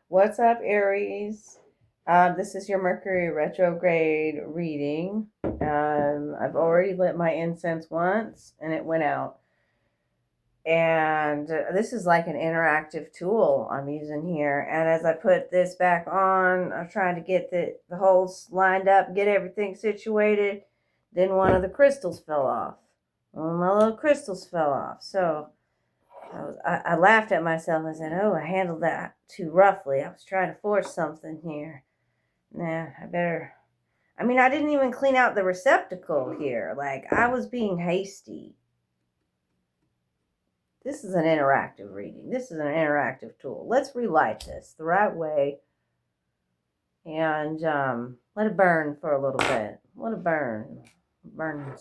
What's up, Aries? This is your Mercury retrograde reading. I've already lit my incense once and it went out. And this is like an interactive tool I'm using here. And as I put this back on, I'm trying to get the holes lined up, get everything situated. Then one of the crystals fell off. One of my little crystals fell off. So I laughed at myself. I said, "Oh, I handled that too roughly. I was trying to force something here. Nah, I better." I mean, I didn't even clean out the receptacle here. Like, I was being hasty. This is an interactive reading. This is an interactive tool. Let's relight this the right way and let it burn for a little bit. Let it burn. Burn.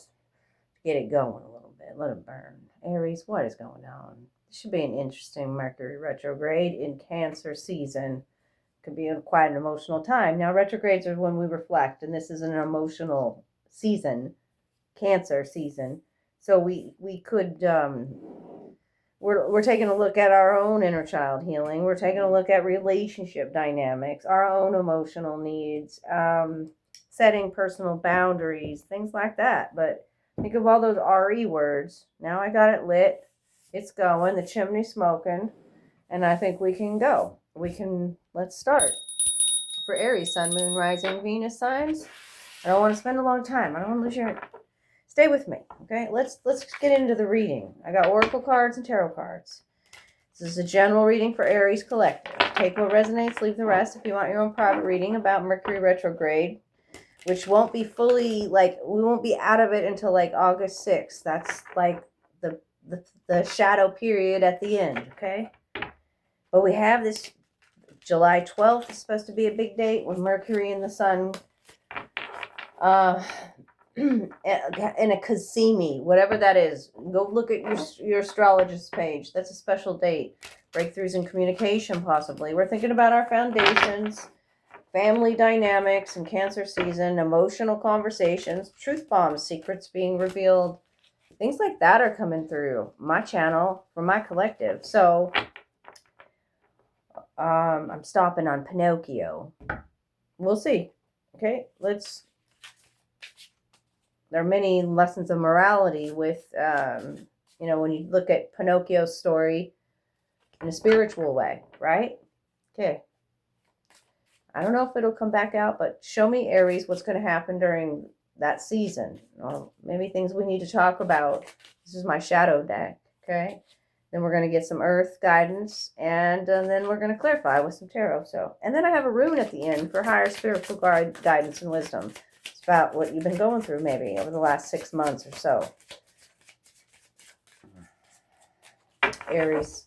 Get it going a little bit. Let it burn. Aries, what is going on? This should be an interesting Mercury retrograde in Cancer season. Could be quite an emotional time. Now, retrogrades are when we reflect, and this is an emotional season, Cancer season. So we could we're taking a look at our own inner child healing. We're taking a look at relationship dynamics, our own emotional needs, setting personal boundaries, things like that. But think of all those RE words. Now I got it lit. It's going. The chimney's smoking. And I think we can go. Let's start. For Aries, Sun, Moon, Rising, Venus signs. I don't want to spend a long time. I don't want to lose your... Stay with me, okay? Let's get into the reading. I got oracle cards and tarot cards. This is a general reading for Aries collective. Take what resonates, leave the rest. If you want your own private reading about Mercury retrograde, which won't be fully, we won't be out of it until August 6th. That's the shadow period at the end, okay? But we have this July 12th is supposed to be a big date when Mercury and the Sun in a Kazemi, whatever that is. Go look at your astrologist's page. That's a special date. Breakthroughs in communication, possibly. We're thinking about our foundations, family dynamics in Cancer season, emotional conversations, truth bombs, secrets being revealed. Things like that are coming through my channel for my collective. So I'm stopping on Pinocchio. We'll see. Okay, there are many lessons of morality with, when you look at Pinocchio's story in a spiritual way, right? Okay. I don't know if it'll come back out, but show me, Aries, what's going to happen during that season. Or maybe things we need to talk about. This is my shadow deck, okay? Then we're going to get some earth guidance, and then we're going to clarify with some tarot. And then I have a rune at the end for higher spiritual guidance and wisdom. It's about what you've been going through maybe over the last 6 months or so. Aries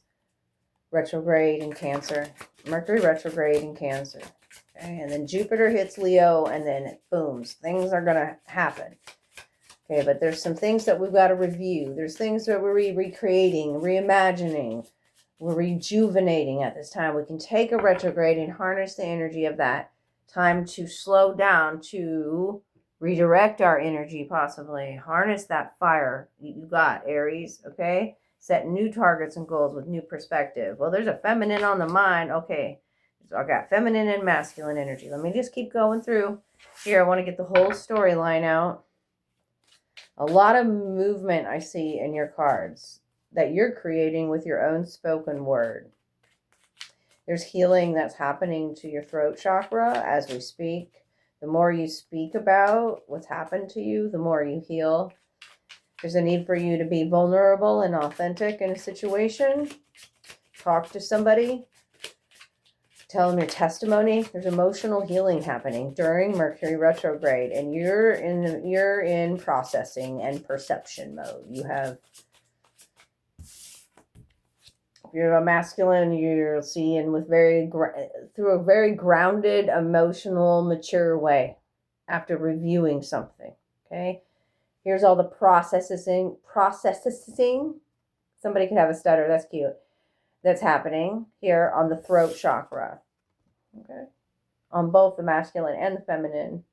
retrograde in Cancer. Mercury retrograde in Cancer. Okay, and then Jupiter hits Leo, and then it booms. Things are going to happen. Okay, but there's some things that we've got to review. There's things that we're recreating, reimagining. We're rejuvenating at this time. We can take a retrograde and harness the energy of that time to slow down, to redirect our energy, possibly. Harness that fire you got, Aries, okay? Set new targets and goals with new perspective. Well, there's a feminine on the mind. Okay, so I got feminine and masculine energy. Let me just keep going through. Here, I want to get the whole storyline out. A lot of movement I see in your cards that you're creating with your own spoken word. There's healing that's happening to your throat chakra as we speak. The more you speak about what's happened to you, the more you heal. There's a need for you to be vulnerable and authentic in a situation. Talk to somebody. Tell them your testimony. There's emotional healing happening during Mercury retrograde, and you're in processing and perception mode. If you're a masculine, you're seeing with through a very grounded, emotional, mature way after reviewing something. Okay, here's all the processing. Somebody could have a stutter. That's cute. That's happening here on the throat chakra. Okay, on both the masculine and the feminine.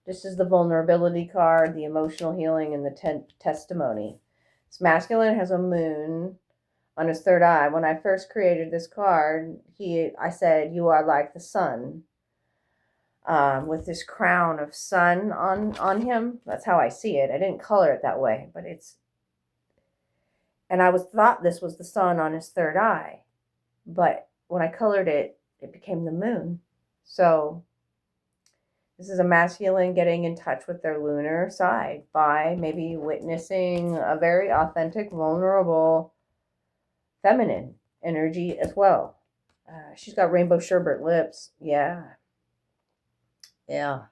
This is the vulnerability card, the emotional healing, and the testimony. This masculine has a moon on his third eye. When I first created this card, I said, you are like the sun, with this crown of sun on him. That's how I see it. I didn't color it that way, but and I thought this was the sun on his third eye, but when I colored it, it became the moon. So this is a masculine getting in touch with their lunar side by maybe witnessing a very authentic, vulnerable, feminine energy as well. She's got rainbow sherbet lips. Yeah. Yeah.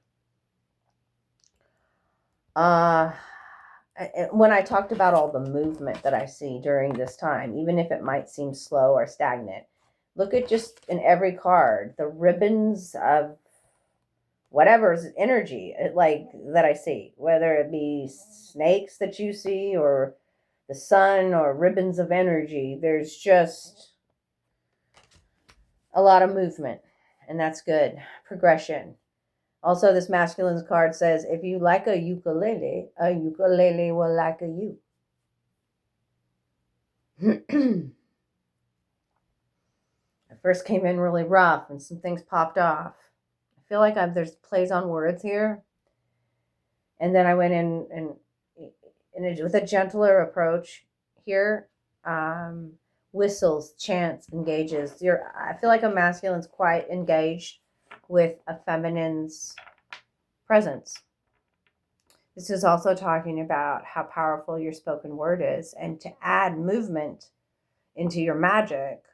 When I talked about all the movement that I see during this time, even if it might seem slow or stagnant, look at just in every card, the ribbons of whatever's energy like that I see, whether it be snakes that you see or the sun or ribbons of energy. There's just a lot of movement, and that's good. Progression. Also, this masculine's card says, if you like a ukulele will like a you. I first came in really rough and some things popped off. I feel like there's plays on words here. And then I went in with a gentler approach here. Whistles, chants, engages. I feel like a masculine's quite engaged with a feminine's presence. This is also talking about how powerful your spoken word is, and to add movement into your magic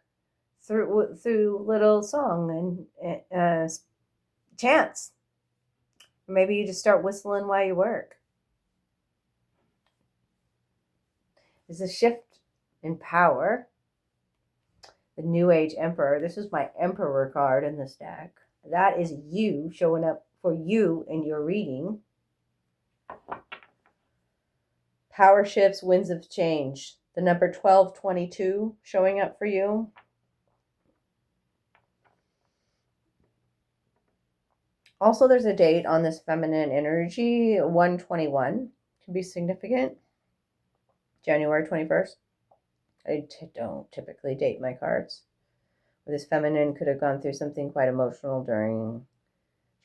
through little song and chants. Maybe you just start whistling while you work. There's a shift in power. The New Age Emperor. This is my Emperor card in this deck. That is you showing up for you in your reading. Power shifts, winds of change. The number 1222 showing up for you. Also, there's a date on this feminine energy. 121 can be significant. January 21st. I don't typically date my cards. This feminine could have gone through something quite emotional during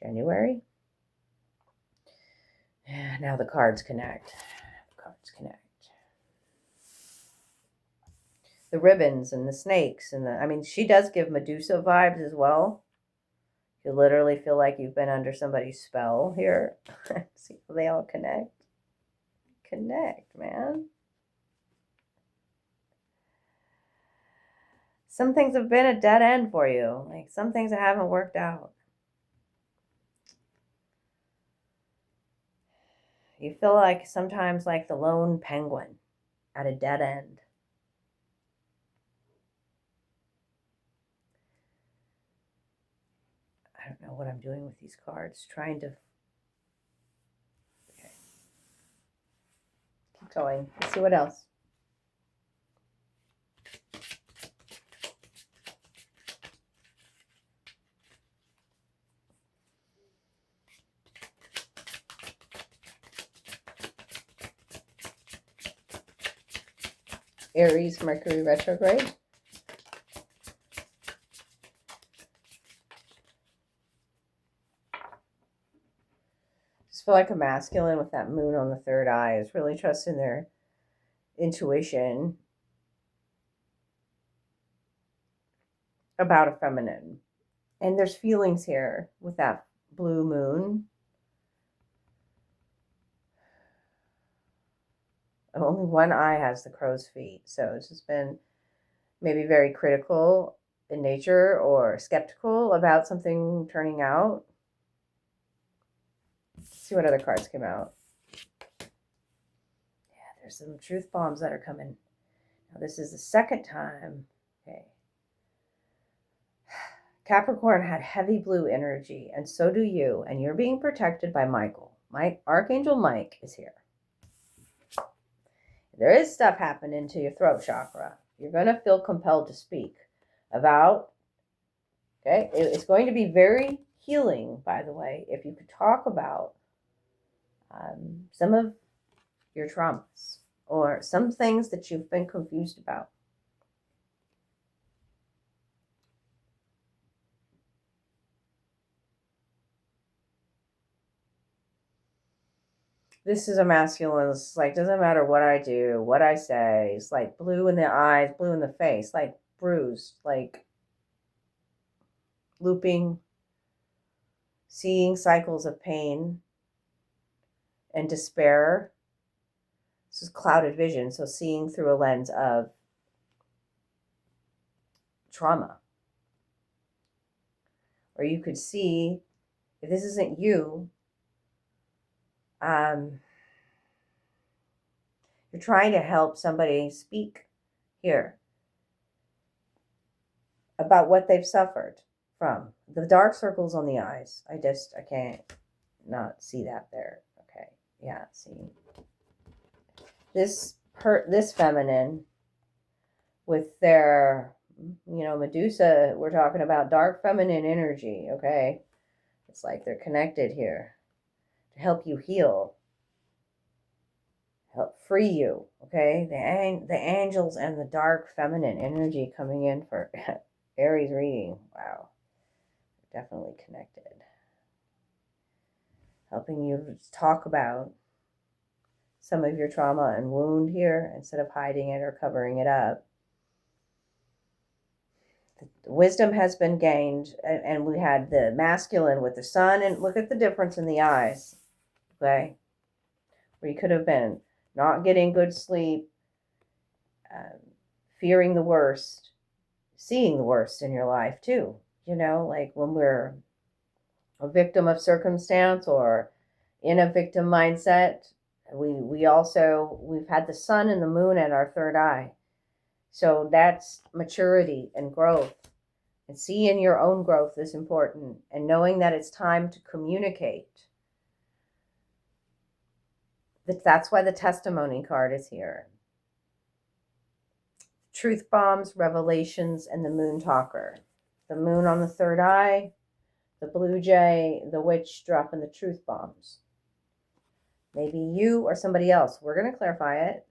January. And now the cards connect. The ribbons and the snakes and she does give Medusa vibes as well. You literally feel like you've been under somebody's spell here. See how they all connect. Connect, man. Some things have been a dead end for you. Like some things that haven't worked out. You feel like sometimes like the lone penguin at a dead end. I don't know what I'm doing with these cards. Trying to... Okay. Keep going. Let's see what else. Aries, Mercury retrograde. Just feel like a masculine with that moon on the third eye is really trusting their intuition about a feminine. And there's feelings here with that blue moon. Only one eye has the crow's feet. So it's just been maybe very critical in nature or skeptical about something turning out. Let's see what other cards came out. Yeah, there's some truth bombs that are coming. Now this is the second time. Okay. Capricorn had heavy blue energy, and so do you. And you're being protected by Michael. Archangel Mike is here. There is stuff happening to your throat chakra. You're going to feel compelled to speak about, okay? It's going to be very healing, by the way, if you could talk about some of your traumas or some things that you've been confused about. This is a masculine. It's like, doesn't matter what I do, what I say. It's like blue in the eyes, blue in the face, like bruised, like looping, seeing cycles of pain and despair. This is clouded vision, so seeing through a lens of trauma. Or you could see, if this isn't you, you're trying to help somebody speak here about what they've suffered from. The dark circles on the eyes. I can't not see that there. Okay. Yeah, see. This feminine with their, Medusa, we're talking about dark feminine energy, okay? It's like they're connected here to help you heal, help free you, okay? The angels and the dark feminine energy coming in for Aries reading. Wow. Definitely connected. Helping you talk about some of your trauma and wound here instead of hiding it or covering it up. The wisdom has been gained, and we had the masculine with the sun, and look at the difference in the eyes, okay? Where you could have been not getting good sleep, fearing the worst, seeing the worst in your life too. Like when we're a victim of circumstance or in a victim mindset, we've had the sun and the moon at our third eye. So that's maturity and growth. And seeing your own growth is important. And knowing that it's time to communicate. That's why the testimony card is here. Truth bombs, revelations, and the moon talker. The moon on the third eye, the blue jay, the witch dropping the truth bombs. Maybe you or somebody else. We're going to clarify it.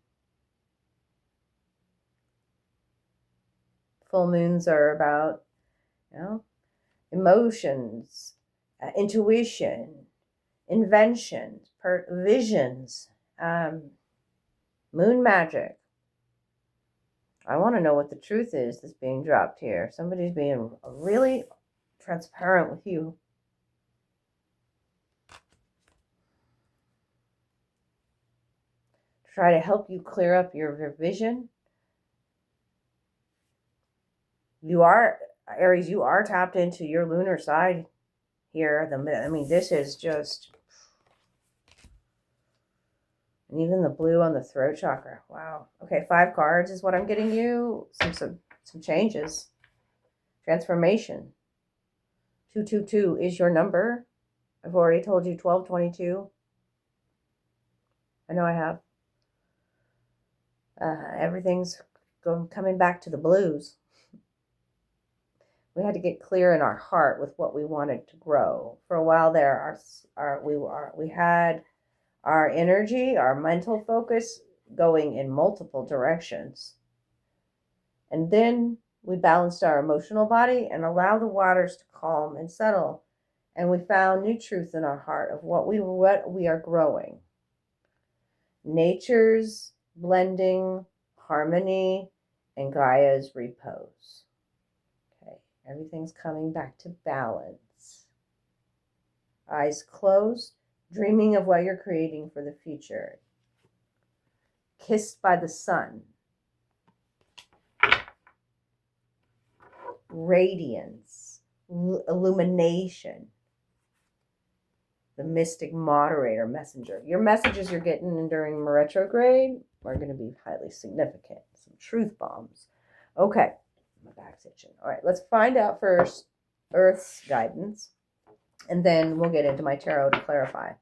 Full moons are about, emotions, intuition, inventions, visions, moon magic. I want to know what the truth is that's being dropped here. Somebody's being really transparent with you. Try to help you clear up your vision. Aries, you are tapped into your lunar side here. This is just, and even the blue on the throat chakra. Wow. Okay, 5 cards is what I'm getting you. Some changes. Transformation. 222 is your number. I've already told you 1222. I know I have. Everything's coming back to the blues. We had to get clear in our heart with what we wanted to grow. For a while there, we had our energy, our mental focus going in multiple directions. And then we balanced our emotional body and allowed the waters to calm and settle. And we found new truth in our heart of what we are growing. Nature's blending, harmony, and Gaia's repose. Okay, everything's coming back to balance. Eyes closed, dreaming of what you're creating for the future. Kissed by the sun. Radiance, illumination. The mystic moderator messenger. Your messages you're getting during retrograde are going to be highly significant. Some truth bombs. Okay, my back's itching. All right, let's find out first Earth's guidance, and then we'll get into my tarot to clarify.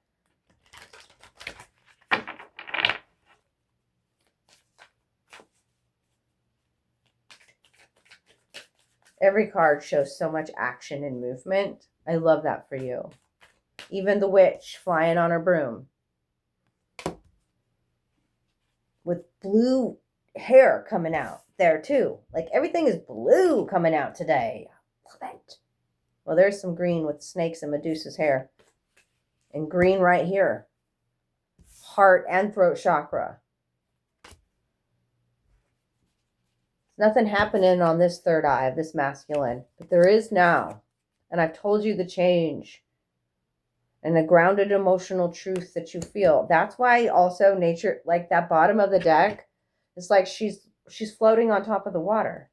Every card shows so much action and movement. I love that for you. Even the witch flying on her broom. With blue hair coming out there too. Like everything is blue coming out today. Love it. Well, there's some green with snakes and Medusa's hair. And green right here. heart and throat chakra. Nothing happening on this third eye of this masculine, but there is now. And I've told you the change and the grounded emotional truth that you feel. That's why also nature, like that bottom of the deck, it's like she's floating on top of the water.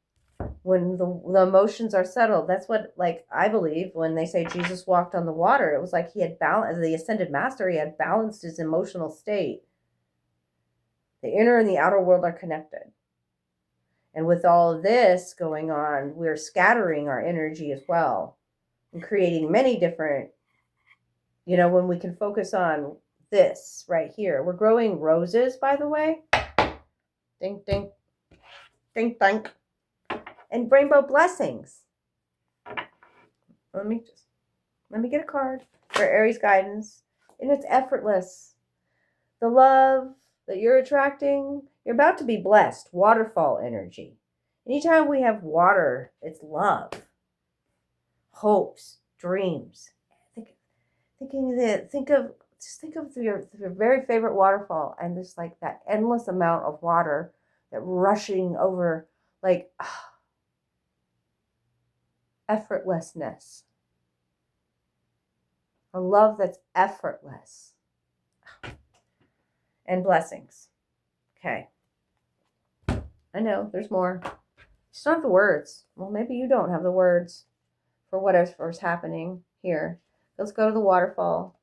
When the emotions are settled, that's what, like, I believe when they say Jesus walked on the water, it was like he had balanced, the ascended master, he had balanced his emotional state. The inner and the outer world are connected. And with all of this going on, we're scattering our energy as well and creating many different, when we can focus on this right here. We're growing roses, by the way. Ding, ding, ding, ding. And rainbow blessings. Let me get a card for Aries guidance. And it's effortless. The love that you're attracting, you're about to be blessed. Waterfall energy. Anytime we have water, it's love, hopes, dreams. Think of your very favorite waterfall, and just like that endless amount of water that rushing over, like effortlessness. A love that's effortless. And blessings. Okay. I know, there's more. Just don't have the words. Well, maybe you don't have the words for whatever's happening here. Let's go to the waterfall.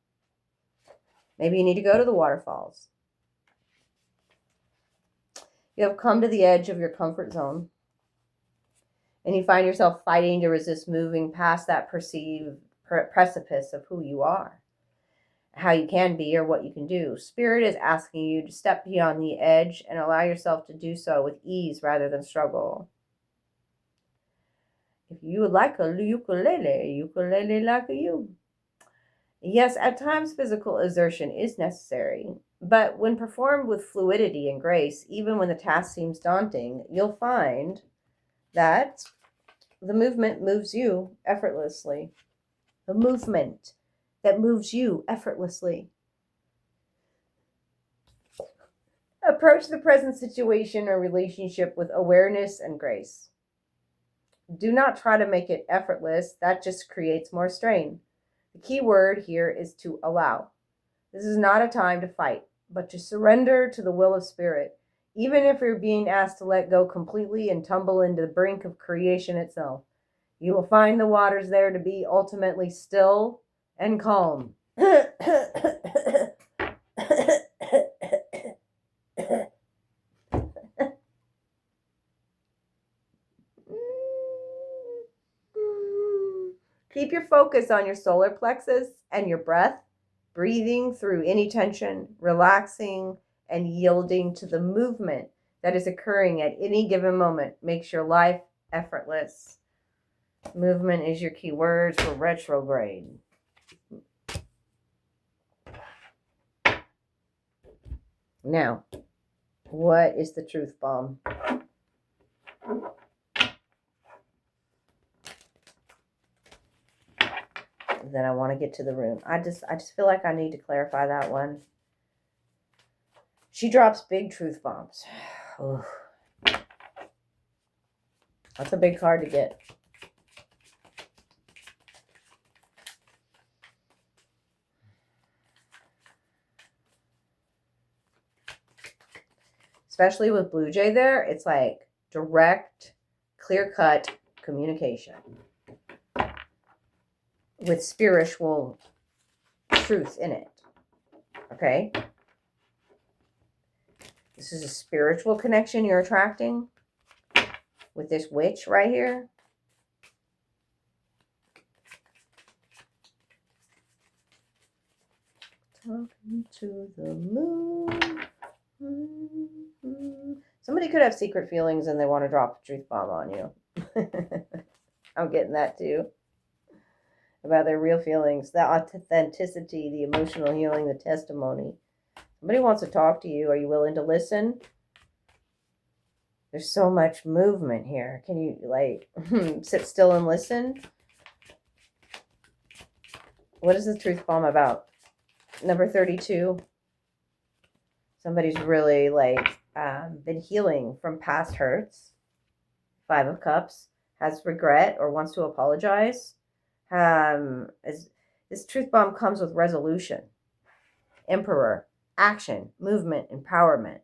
Maybe you need to go to the waterfalls. You have come to the edge of your comfort zone. And you find yourself fighting to resist moving past that perceived precipice of who you are, how you can be, or what you can do. Spirit is asking you to step beyond the edge and allow yourself to do so with ease rather than struggle. If you would like a ukulele like you. Yes, at times physical exertion is necessary, but when performed with fluidity and grace, even when the task seems daunting, you'll find that the movement moves you effortlessly. The movement that moves you effortlessly. Approach the present situation or relationship with awareness and grace. Do not try to make it effortless. That just creates more strain. The key word here is to allow. This is not a time to fight, but to surrender to the will of spirit, even if you're being asked to let go completely and tumble into the brink of creation itself. You will find the waters there to be ultimately still and calm. Keep your focus on your solar plexus and your breath, breathing through any tension, relaxing, and yielding to the movement that is occurring at any given moment. Makes your life effortless. Movement is your key words for retrograde. Now, what is the truth bomb? Then I want to get to the room. I just feel like I need to clarify that one. She drops big truth bombs. Ooh. That's a big card to get. Especially with Blue Jay there, it's like direct, clear-cut communication with spiritual truth in it. Okay? This is a spiritual connection you're attracting with this witch right here. Talking to the moon. Somebody could have secret feelings and they want to drop a truth bomb on you. I'm getting that too. About their real feelings, the authenticity, the emotional healing, the testimony. Somebody wants to talk to you. Are you willing to listen? There's so much movement here. Can you, like, sit still and listen? What is the truth bomb about? Number 32. Somebody's really like been healing from past hurts. 5 of Cups, has regret or wants to apologize. This truth bomb comes with resolution. Emperor, action, movement, empowerment.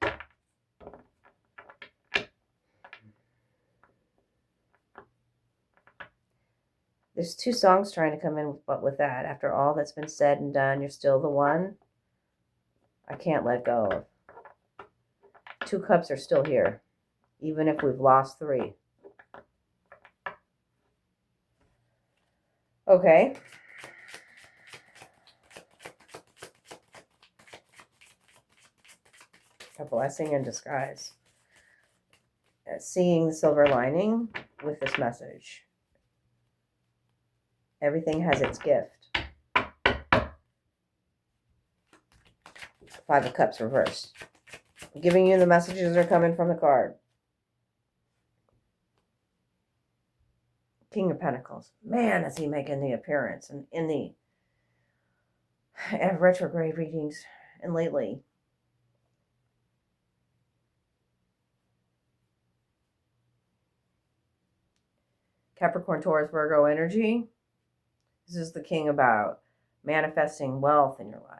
There's 2 songs trying to come in with that. After all that's been said and done, you're still the one I can't let go of. 2 cups are still here, even if we've lost 3. Okay. A blessing in disguise. Seeing the silver lining with this message. Everything has its gift. 5 of Cups reversed. I'm giving you the messages that are coming from the card. King of Pentacles. Man, is he making the appearance in the retrograde readings and lately. Capricorn, Taurus, Virgo energy. This is the king about manifesting wealth in your life.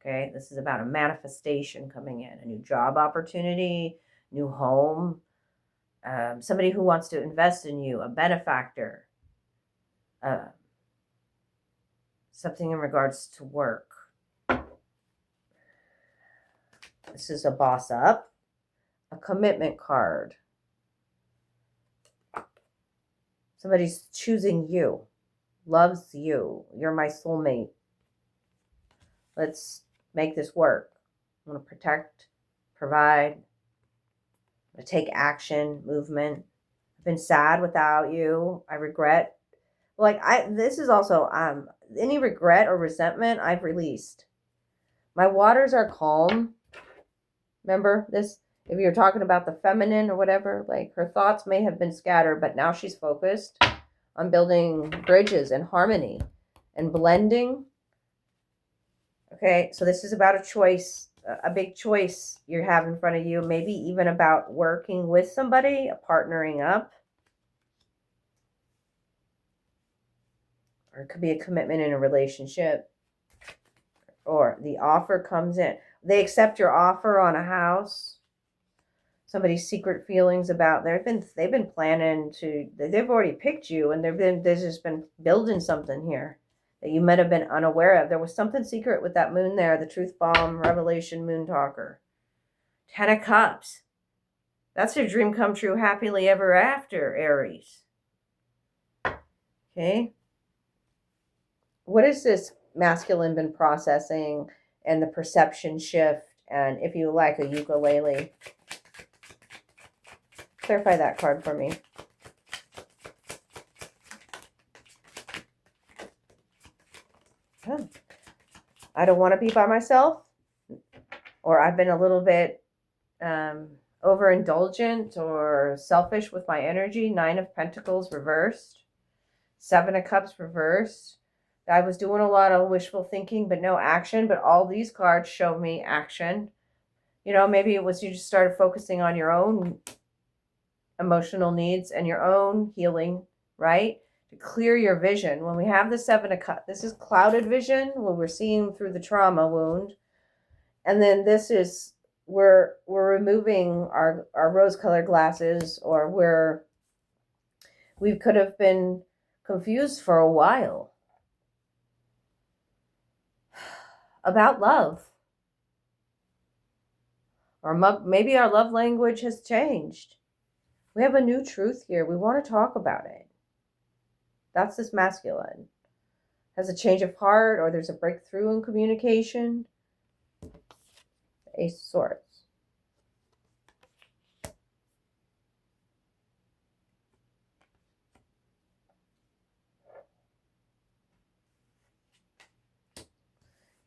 Okay, this is about a manifestation coming in, a new job opportunity, new home, somebody who wants to invest in you, a benefactor, something in regards to work. This is a boss up, a commitment card. Somebody's choosing you, loves you. You're my soulmate. Let's make this work. I want to protect, provide, I want to take action, movement. I've been sad without you. I regret. This is also any regret or resentment I've released. My waters are calm. Remember this? If you're talking about the feminine or whatever, like her thoughts may have been scattered, but now she's focused on building bridges and harmony and blending. Okay, so this is about a choice, a big choice you have in front of you, maybe even about working with somebody, partnering up. Or it could be a commitment in a relationship. Or the offer comes in. They accept your offer on a house. Somebody's secret feelings about they've been planning to, they've already picked you, and they've just been building something here that you might have been unaware of. There was something secret with that moon there, the truth bomb, revelation, moon talker. 10 of Cups. That's your dream come true, happily ever after, Aries. Okay. What has this masculine been processing, and the perception shift, and if you like a ukulele? Clarify that card for me. Oh. I don't want to be by myself, or I've been a little bit overindulgent or selfish with my energy. 9 of Pentacles reversed. 7 of Cups reversed. I was doing a lot of wishful thinking, but no action. But all these cards show me action. You know, maybe it was you just started focusing on your own emotional needs and your own healing, right? To clear your vision. When we have the 7 of Cups, this is clouded vision, when we're seeing through the trauma wound. And then this is, we're removing our rose-colored glasses, or we could have been confused for a while about love. Or maybe our love language has changed. We have a new truth here. We want to talk about it. That's this masculine. Has a change of heart, or there's a breakthrough in communication. Ace of Swords.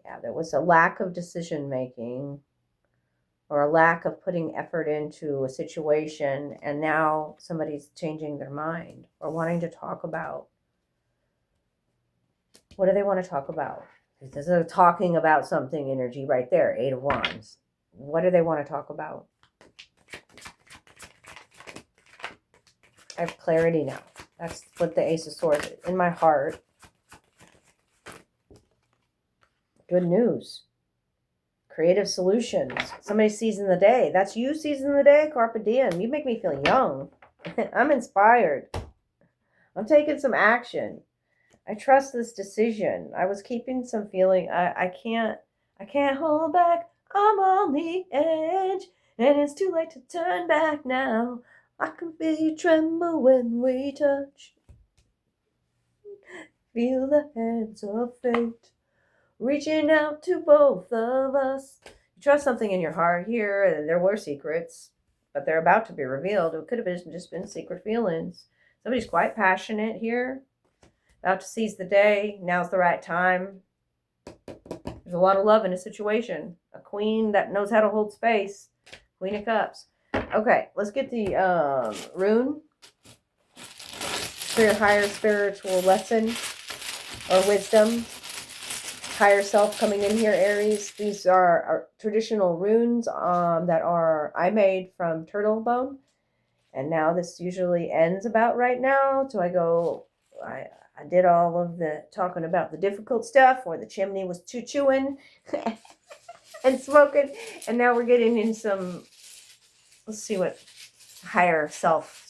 Yeah, there was a lack of decision making, or a lack of putting effort into a situation, and now somebody's changing their mind or wanting to talk about. What do they want to talk about? This is a talking about something energy right there. 8 of Wands. What do they want to talk about? I have clarity now. That's what the Ace of Swords is. In my heart. Good news. Creative solutions. Somebody seizing the day. That's you seizing the day, Carpe Diem. You make me feel young. I'm inspired. I'm taking some action. I trust this decision. I was keeping some feeling. I can't hold back. I'm on the edge. And it's too late to turn back now. I can feel you tremble when we touch. Feel the hands of fate reaching out to both of us. You trust something in your heart here, and there were secrets, but they're about to be revealed. It could have just been secret feelings. Somebody's quite passionate here, about to seize the day. Now's the right time. There's a lot of love in a situation. A queen that knows how to hold space. Queen of Cups. Okay, let's get the rune for your higher spiritual lesson or wisdom. Higher self coming in here, Aries. These are traditional runes that I made from turtle bone. And now this usually ends about right now. So I did all of the talking about the difficult stuff where the chimney was chewing and smoking. And now we're getting in some, let's see what higher self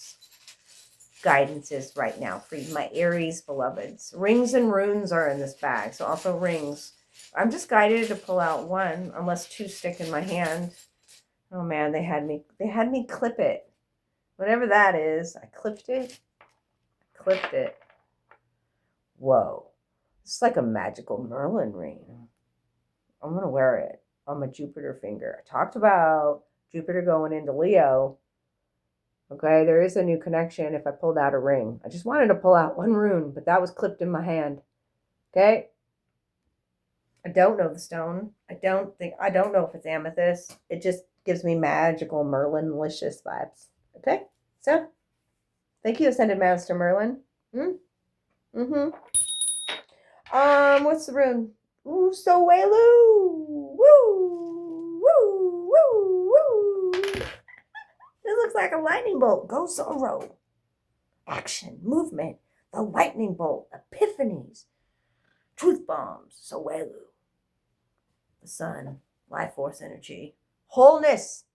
guidance is right now for you, my Aries beloveds. Rings and runes are in this bag. So also rings. I'm just guided to pull out one unless two stick in my hand. Oh man, they had me clip it. Whatever that is, I clipped it. Whoa. It's like a magical Merlin ring. I'm going to wear it on my Jupiter finger. I talked about Jupiter going into Leo. Okay, there is a new connection if I pulled out a ring. I just wanted to pull out one rune, but that was clipped in my hand. Okay? I don't know the stone. I don't know if it's amethyst. It just gives me magical Merlin-licious vibes. Okay? So, thank you, Ascended Master Merlin. What's the rune? Ooh, Soelu! Woo! Woo! Woo! Woo! This looks like a lightning bolt. Go Zoro. Action, movement, the lightning bolt, epiphanies, truth bombs, Soelu. The sun, life force energy, wholeness.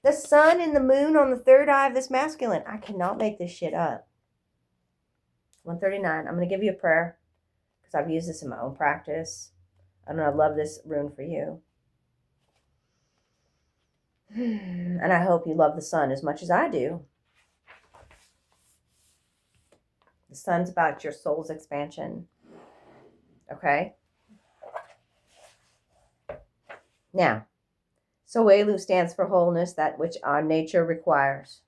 The sun and the moon on the third eye of this masculine. I cannot make this shit up. 139. I'm going to give you a prayer because I've used this in my own practice. I don't know. I love this rune for you. And I hope you love the sun as much as I do. The sun's about your soul's expansion. Okay? Now, Soelu stands for wholeness, that which our nature requires.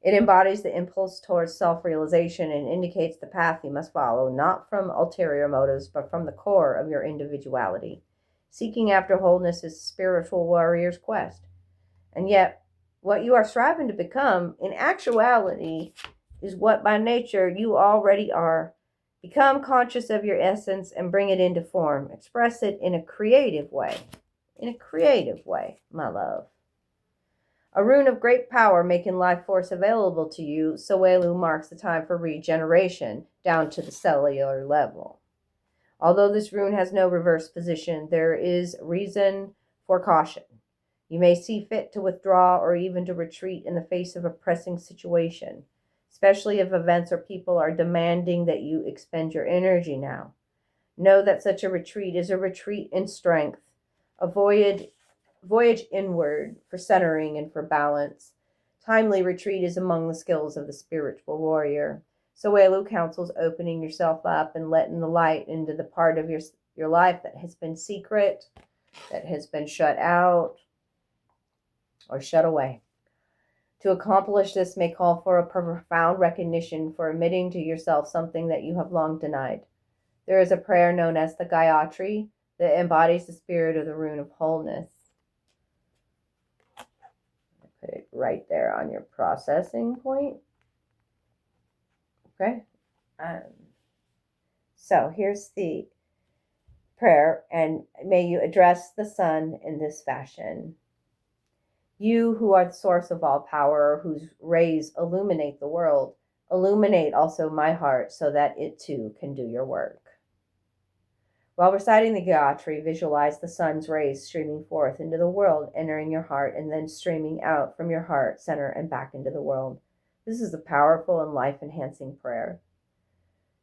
It embodies the impulse towards self-realization and indicates the path you must follow, not from ulterior motives, but from the core of your individuality. Seeking after wholeness is a spiritual warrior's quest. And yet, what you are striving to become, in actuality, is what by nature you already are. Become conscious of your essence and bring it into form. Express it in a creative way. In a creative way, my love. A rune of great power making life force available to you, Soelu marks the time for regeneration down to the cellular level. Although this rune has no reverse position, there is reason for caution. You may see fit to withdraw or even to retreat in the face of a pressing situation, especially if events or people are demanding that you expend your energy now. Know that such a retreat is a retreat in strength, a voyage inward for centering and for balance. Timely retreat is among the skills of the spiritual warrior. Soelu counsels opening yourself up and letting the light into the part of your life that has been secret, that has been shut out, or shut away. To accomplish this may call for a profound recognition for admitting to yourself something that you have long denied. There is a prayer known as the Gayatri that embodies the spirit of the rune of wholeness. Put it right there on your processing point. Okay. So here's the prayer, and may you address the sun in this fashion. You who are the source of all power, whose rays illuminate the world, illuminate also my heart so that it too can do your work. While reciting the Gayatri, visualize the sun's rays streaming forth into the world, entering your heart, and then streaming out from your heart center and back into the world. This is a powerful and life-enhancing prayer.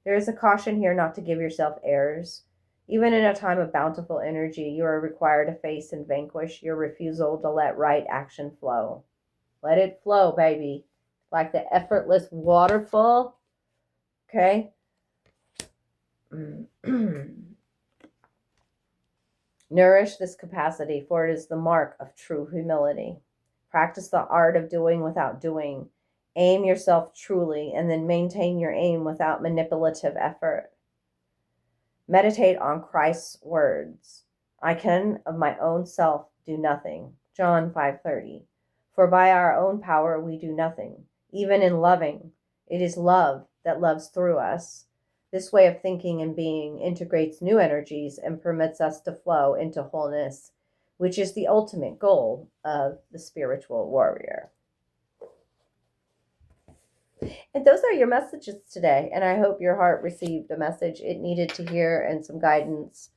There is a caution here not to give yourself airs. Even in a time of bountiful energy, you are required to face and vanquish your refusal to let right action flow. Let it flow, baby. Like the effortless waterfall. Okay? Nourish this capacity, for it is the mark of true humility. Practice the art of doing without doing. Aim yourself truly, and then maintain your aim without manipulative effort. Meditate on Christ's words. I can of my own self do nothing. John 5:30. For by our own power we do nothing, even in loving. It is love that loves through us. This way of thinking and being integrates new energies and permits us to flow into wholeness, which is the ultimate goal of the spiritual warrior. And those are your messages today. And I hope your heart received a message it needed to hear and some guidance.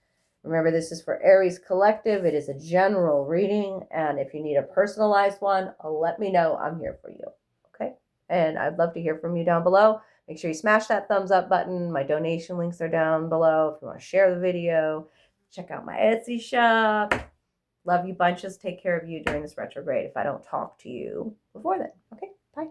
Remember, this is for Aries Collective. It is a general reading. And if you need a personalized one, let me know. I'm here for you. Okay? And I'd love to hear from you down below. Make sure you smash that thumbs up button. My donation links are down below. If you want to share the video, check out my Etsy shop. Love you bunches. Take care of you during this retrograde if I don't talk to you before then. Okay? Bye.